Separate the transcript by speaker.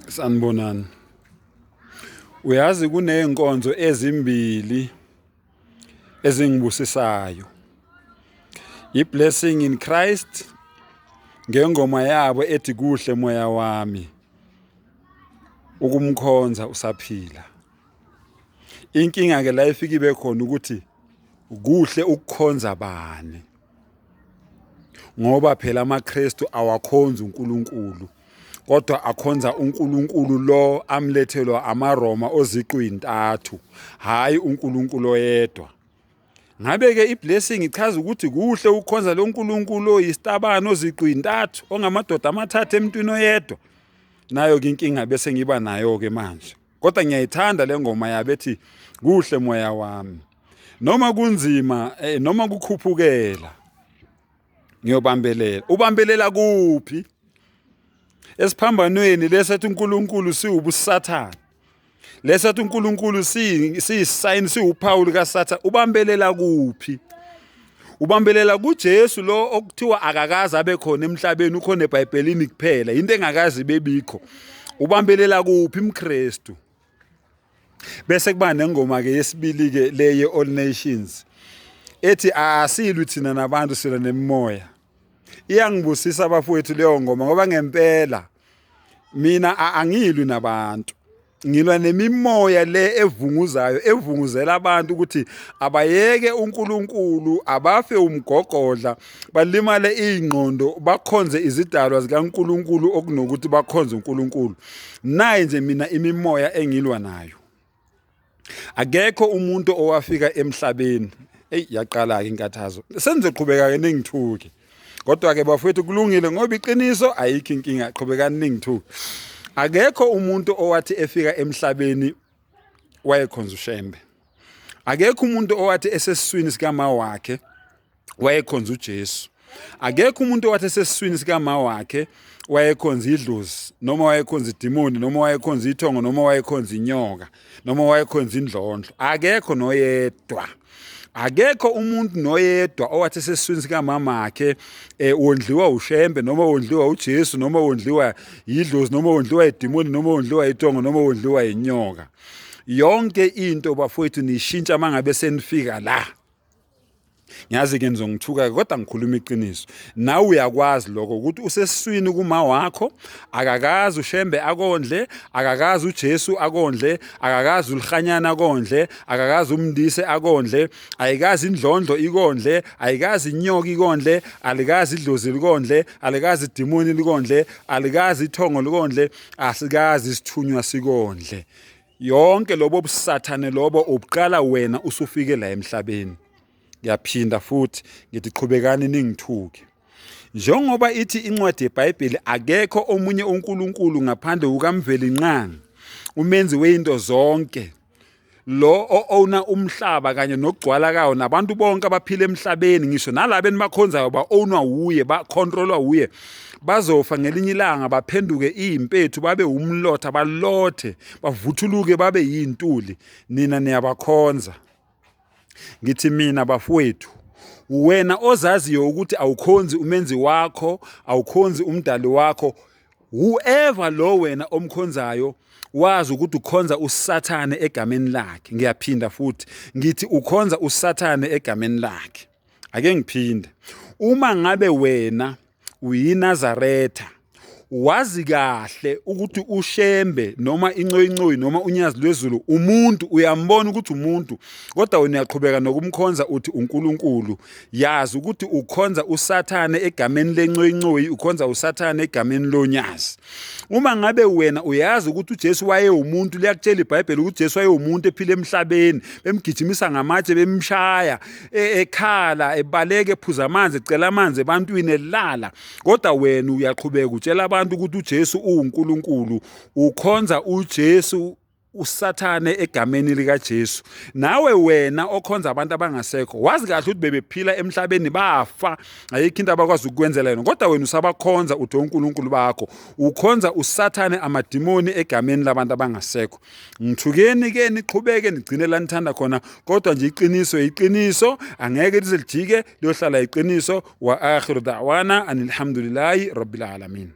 Speaker 1: Sanibonani. Uyazi kuneyinkonzo ezimbili ezingibusisayo. I-Blessing in Christ ngengoma yabo ethi kuhle moya wami ukumkhonza usaphila. Inkinga ke la ifika ibe khona ukuthi kuhle ukukhonza bani. Ngoba phela amaKristu awakhonza uNkulunkulu. Kodwa akhonza uNkulunkulu lo amlethelwa amaRoma oziqu intathu, hayi uNkulunkulu oyedwa. Ngabe ke iblessing ichaza ukuthi kuhle ukukhonza lo uNkulunkulu oyisitabane oziqu intathu ongamadoda amathathu emntwini oyedwa. Nayo ke inkinga bese ngiba nayo ke manje. Kodwa ngiyayithanda le ngoma yabethi kuhle moya wami. Noma kunzima noma kukhuphukela ngiyobambelela. Ubambelela kuphi? Esiphambanweni lesathi uNkulunkulu siwubusathana. Lesathi uNkulunkulu siyisign siwuphawu likaSathane. Ubambelela kuphi? Ubambelela kuJesu lo okuthiwa akakazi abe khona emhlabeni ukhona eBhayibhelini kuphela into engakazi bebikho. Ubambelela kuphi umKristu? Bese kuba nengoma ke yesibili ke leye All Nations ethi asilwi thina nabantu sila nemimoya. Iyangibusisa abafowethu leyo ngoma ngoba ngempela mina angilwi nabantu. Ngilwa nemimoya le evunguzayo evunguzela abantu ukuthi abayeke uNkulunkulu abafe umgogodla balimale ingqondo bakhonze izidalwa zikaNkulunkulu okunokuthi bakhonze uNkulunkulu. Naye nje mina imimoya engilwa nayo. Akekho umuntu owafika emhlabeni yaqala ke inkathazo. Senizoqhubeka ke ningithuke. Kodwa ke bafowethu kulungile ngoba iqiniso ayikho inkinga qhubekani ningithuke. Akekho umuntu owathi efika emhlabeni wayekhonza uShembe. Akekho umuntu owathi esesiswini sikama wakhe wayekhonza uJesu. Akekho umuntu owathi esesiswini sikama wakhe wayekhonza idlozi noma wayekhonza idimoni noma wayekhonza ithongo noma wayekhonza inyoka noma wayekhonza indlondlo. Akekho noyedwa. Akekho umuntu noyedwa owathi sesiswini sikamama wakhe wondliwa uShembe noma wondliwa uJesu noma wondliwa idlozi noma wondliwa idimoni noma wondliwa itongo noma wondliwa inyoka. Yonke into bafowethu nishintsha mangabe senifika la. Ngiyazi ke nizongithuka kodwa ngikhuluma iqiniso. Nawe uyakwazi lokho ukuthi usesiswini kuma wakho akakazi uShembe akondle, akakazi uJesu akondle, akakazi uLhanyana akondle, akakazi umndise akondle, ayikazi indlondlo ikondle, ayikazi inyoka ikondle, alikazi idlozi likondle, alikazi idimoni likondle, alikazi ithongo likondle, asikazi isithunywa sikondle. Yonke lobo busathane lobo ubuqala wena usufike la emhlabeni. Ngiyaphinda futhi ngithi qhubekani ningithuke. Njengoba ithi incwadi yeBhayibheli akekho omunye uNkulunkulu ngaphandle kukaMveli nqangi umenzi weinto zonke lo owna umhlaba kanye nokugcwala kawo nabantu bonke abaphila emhlabeni ngisho nalabeni bakhonzayo ba-ownwa uye ba-controlwa uye bazofa ngelinye ilanga baphenduke impethu babe umlotha balothe bavuthuluke babe yintuli nina niyabakhonza. Ngithi mina bafowethu wena ozaziyo ukuthi awukhonzi umenzi wakho awukhonzi umdali wakho whoever lo wena omkhonzayo wazi ukuthi ukhonza uSathane egameni lakhe. Ngiyaphinda futhi ngithi ukhonza uSathane egameni lakhe. Ake ngiphinde uma ngabe wena uyinazaretha wazi kahle ukuthi uShembe noma incoyincoyi noma unyazi lwezulu umuntu uyambona ukuthi umuntu kodwa wena uyaqhubeka nokumkhonza uthi uNkulunkulu. Yazi ukuthi ukhonza uSathane egameni lencoyincoyi ukhonza uSathane egameni lonyazi. Uma ngabe wena uyazi ukuthi uJesu waye umuntu liyakutshela iBhayibheli ukuthi Jesu waye umuntu ephila emhlabeni bemgijimisa ngamatshe bemshaya ekhala ebaleke ephuza amanzi ecela amanzi ebantwini elala kodwa wena uyaqhubeka utshela abantu ukuthi uJesu uNkulunkulu ukhonza uJesu uSathane egameni likaJesu. Nawe wena okhonza abantu abangasekho wazi kahle ukuthi bebephila emhlabeni bafa ayikho into abakwazi ukukwenzela yona kodwa wena usabakhonza uthi uNkulunkulu bakho ukhonza uSathane amadimoni egameni labantu abangasekho. Ngithukeni ke niqhubeke nigcine la nithanda khona kodwa nje iqiniso angeke lize lijike liyohlala iqiniso wa akhiru da'wana alhamdulillahi rabbil alamin.